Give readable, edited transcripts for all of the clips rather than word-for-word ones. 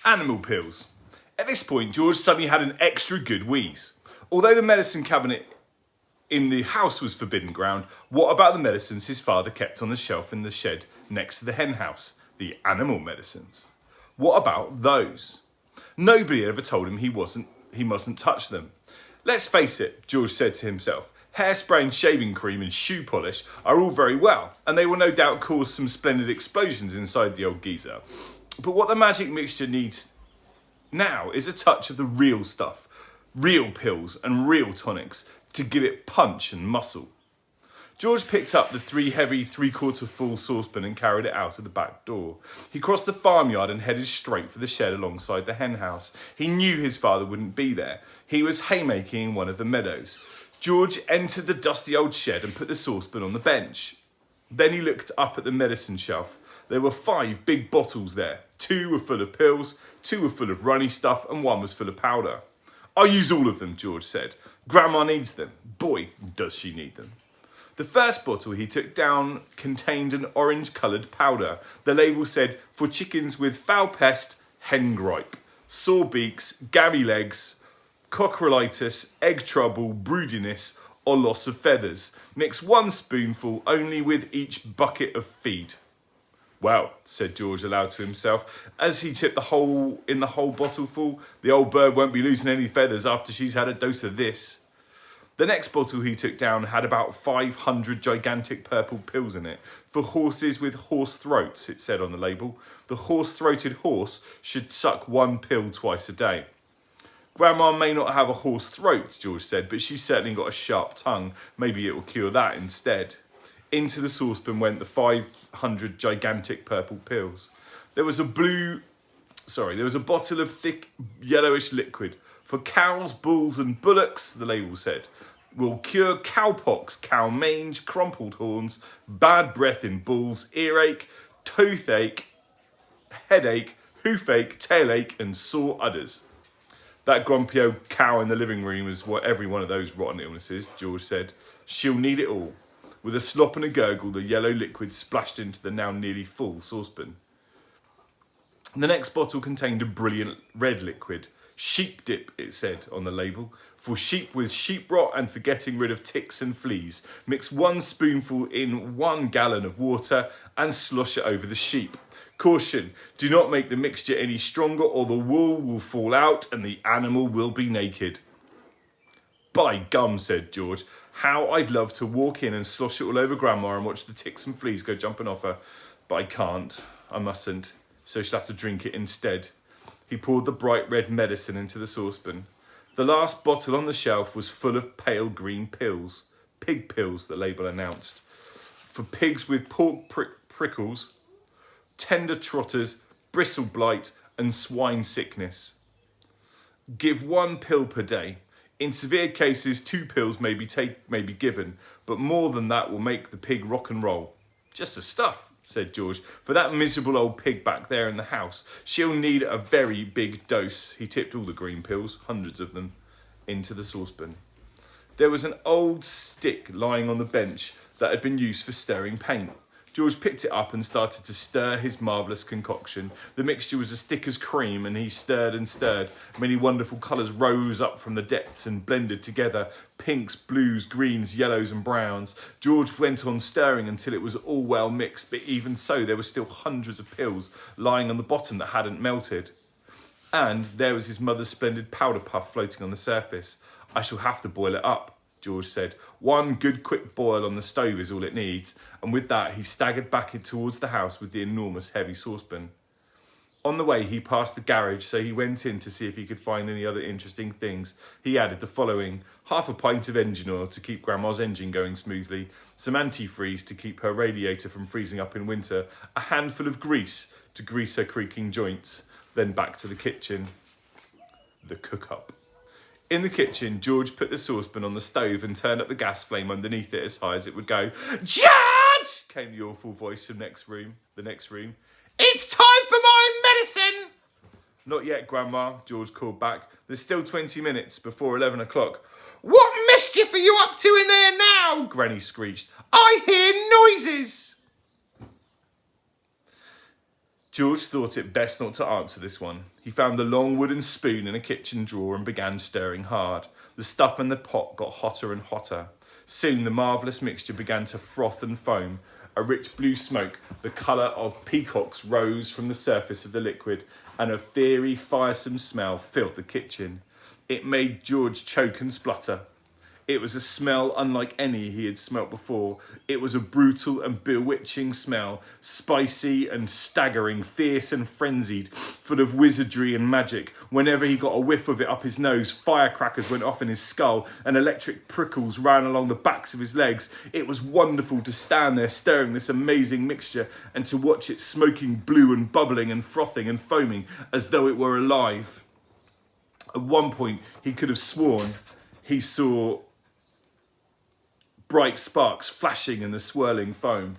Animal pills. At this point, George suddenly had an extra good wheeze. Although the medicine cabinet in the house was forbidden ground, what about the medicines his father kept on the shelf in the shed next to the hen house? The animal medicines. What about those? Nobody had ever told him he mustn't touch them. Let's face it, George said to himself, hairspray and shaving cream and shoe polish are all very well, and they will no doubt cause some splendid explosions inside the old geezer. But what the magic mixture needs now is a touch of the real stuff, real pills and real tonics to give it punch and muscle. George picked up the heavy 3/4 full saucepan and carried it out of the back door. He crossed the farmyard and headed straight for the shed alongside the hen house. He knew his father wouldn't be there. He was haymaking in one of the meadows. George entered the dusty old shed and put the saucepan on the bench. Then he looked up at the medicine shelf. There were 5 big bottles there. 2 were full of pills, 2 were full of runny stuff, and 1 was full of powder. I'll use all of them, George said. Grandma needs them. Boy, does she need them. The first bottle he took down contained an orange-coloured powder. The label said, for chickens with foul pest, hen gripe, sore beaks, gabby legs, cockroolitis, egg trouble, broodiness, or loss of feathers. Mix 1 spoonful only with each bucket of feed. Well, said George aloud to himself, as he tipped the whole bottle full, the old bird won't be losing any feathers after she's had a dose of this. The next bottle he took down had about 500 gigantic purple pills in it. For horses with horse throats, it said on the label. The horse-throated horse should suck 1 pill twice a day. Grandma may not have a horse throat, George said, but she's certainly got a sharp tongue. Maybe it will cure that instead. Into the saucepan went the 500 gigantic purple pills. There was a bottle of thick yellowish liquid. For cows, bulls and bullocks, the label said. Will cure cowpox, cow mange, crumpled horns, bad breath in bulls, earache, toothache, headache, hoofache, tailhache and sore udders. That grumpy old cow in the living room is what every one of those rotten illnesses, George said. She'll need it all. With a slop and a gurgle, the yellow liquid splashed into the now nearly full saucepan. The next bottle contained a brilliant red liquid. Sheep dip, it said on the label. For sheep with sheep rot and for getting rid of ticks and fleas. Mix 1 spoonful in 1 gallon of water and slosh it over the sheep. Caution, do not make the mixture any stronger or the wool will fall out and the animal will be naked. By gum, said George, how I'd love to walk in and slosh it all over Grandma and watch the ticks and fleas go jumping off her. But I can't, I mustn't, so she'll have to drink it instead. He poured the bright red medicine into the saucepan. The last bottle on the shelf was full of pale green pills. Pig pills, the label announced. For pigs with pork prickles, tender trotters, bristle blight and swine sickness. Give 1 pill per day. In severe cases, 2 pills may be given, but more than that will make the pig rock and roll. Just the stuff, said George. For that miserable old pig back there in the house, she'll need a very big dose. He tipped all the green pills, hundreds of them, into the saucepan. There was an old stick lying on the bench that had been used for stirring paint. George picked it up and started to stir his marvellous concoction. The mixture was as thick as cream, and he stirred and stirred. Many wonderful colours rose up from the depths and blended together. Pinks, blues, greens, yellows and browns. George went on stirring until it was all well mixed, but even so there were still hundreds of pills lying on the bottom that hadn't melted. And there was his mother's splendid powder puff floating on the surface. I shall have to boil it up, George said. 1 good quick boil on the stove is all it needs. And with that, he staggered back towards the house with the enormous heavy saucepan. On the way, he passed the garage, so he went in to see if he could find any other interesting things. He added the following: 1/2 pint of engine oil to keep Grandma's engine going smoothly, some antifreeze to keep her radiator from freezing up in winter, a handful of grease to grease her creaking joints. Then back to the kitchen. The cook-up. In the kitchen, George put the saucepan on the stove and turned up the gas flame underneath it as high as it would go. George! Came the awful voice from the next room. It's time for my medicine! Not yet, Grandma, George called back. There's still 20 minutes before 11 o'clock. What mischief are you up to in there now? Granny screeched. I hear noises! George thought it best not to answer this one. He found the long wooden spoon in a kitchen drawer and began stirring hard. The stuff in the pot got hotter and hotter. Soon the marvellous mixture began to froth and foam. A rich blue smoke, the colour of peacocks, rose from the surface of the liquid, and a fiery, firesome smell filled the kitchen. It made George choke and splutter. It was a smell unlike any he had smelt before. It was a brutal and bewitching smell, spicy and staggering, fierce and frenzied, full of wizardry and magic. Whenever he got a whiff of it up his nose, firecrackers went off in his skull and electric prickles ran along the backs of his legs. It was wonderful to stand there stirring this amazing mixture and to watch it smoking blue and bubbling and frothing and foaming as though it were alive. At one point, he could have sworn he saw bright sparks flashing in the swirling foam.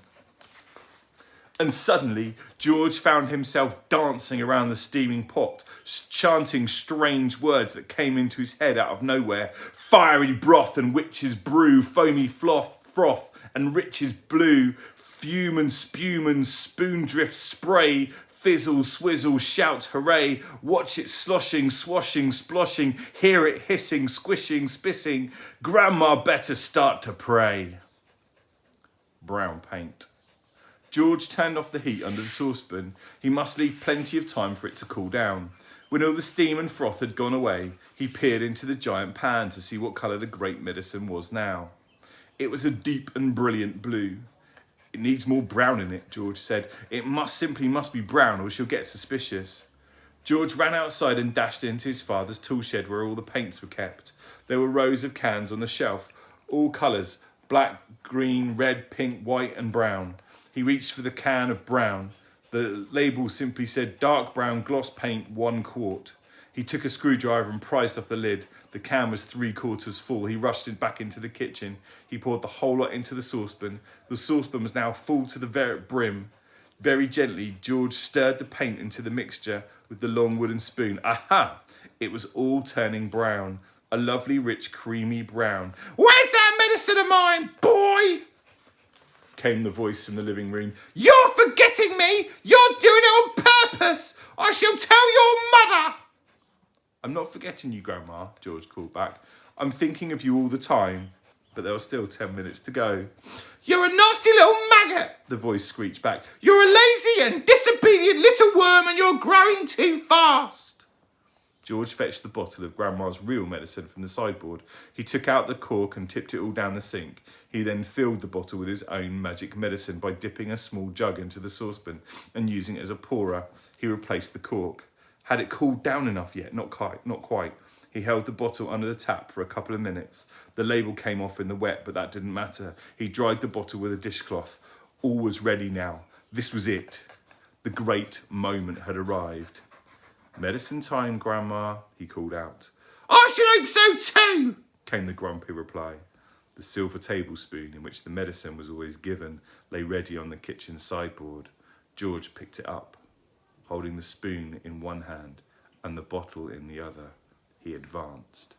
And suddenly, George found himself dancing around the steaming pot, chanting strange words that came into his head out of nowhere. Fiery broth and witch's brew, foamy froth and riches blue, fume and spume and spoondrift spray, fizzle, swizzle, shout, hooray, watch it sloshing, swashing, sploshing, hear it hissing, squishing, spissing, Grandma better start to pray. Brown paint. George turned off the heat under the saucepan. He must leave plenty of time for it to cool down. When all the steam and froth had gone away, he peered into the giant pan to see what colour the great medicine was now. It was a deep and brilliant blue. It needs more brown in it, George said. It must be brown or she'll get suspicious. George ran outside and dashed into his father's tool shed where all the paints were kept. There were rows of cans on the shelf, all colours, black, green, red, pink, white and brown. He reached for the can of brown. The label simply said dark brown gloss paint, 1 quart. He took a screwdriver and prized off the lid. The can was 3/4 full. He rushed back into the kitchen. He poured the whole lot into the saucepan. The saucepan was now full to the very brim. Very gently, George stirred the paint into the mixture with the long wooden spoon. Aha! It was all turning brown. A lovely, rich, creamy brown. Where's that medicine of mine, boy? Came the voice from the living room. You're forgetting me! You're doing it on purpose! I shall tell your mother! I'm not forgetting you, Grandma, George called back. I'm thinking of you all the time. But there was still 10 minutes to go. You're a nasty little maggot, the voice screeched back. You're a lazy and disobedient little worm and you're growing too fast. George fetched the bottle of Grandma's real medicine from the sideboard. He took out the cork and tipped it all down the sink. He then filled the bottle with his own magic medicine by dipping a small jug into the saucepan and using it as a pourer. He replaced the cork. Had it cooled down enough yet? Not quite. He held the bottle under the tap for a couple of minutes. The label came off in the wet, but that didn't matter. He dried the bottle with a dishcloth. All was ready now. This was it. The great moment had arrived. Medicine time, Grandma, he called out. I should hope so too, came the grumpy reply. The silver tablespoon in which the medicine was always given lay ready on the kitchen sideboard. George picked it up. Holding the spoon in one hand and the bottle in the other, he advanced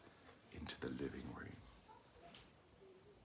into the living room.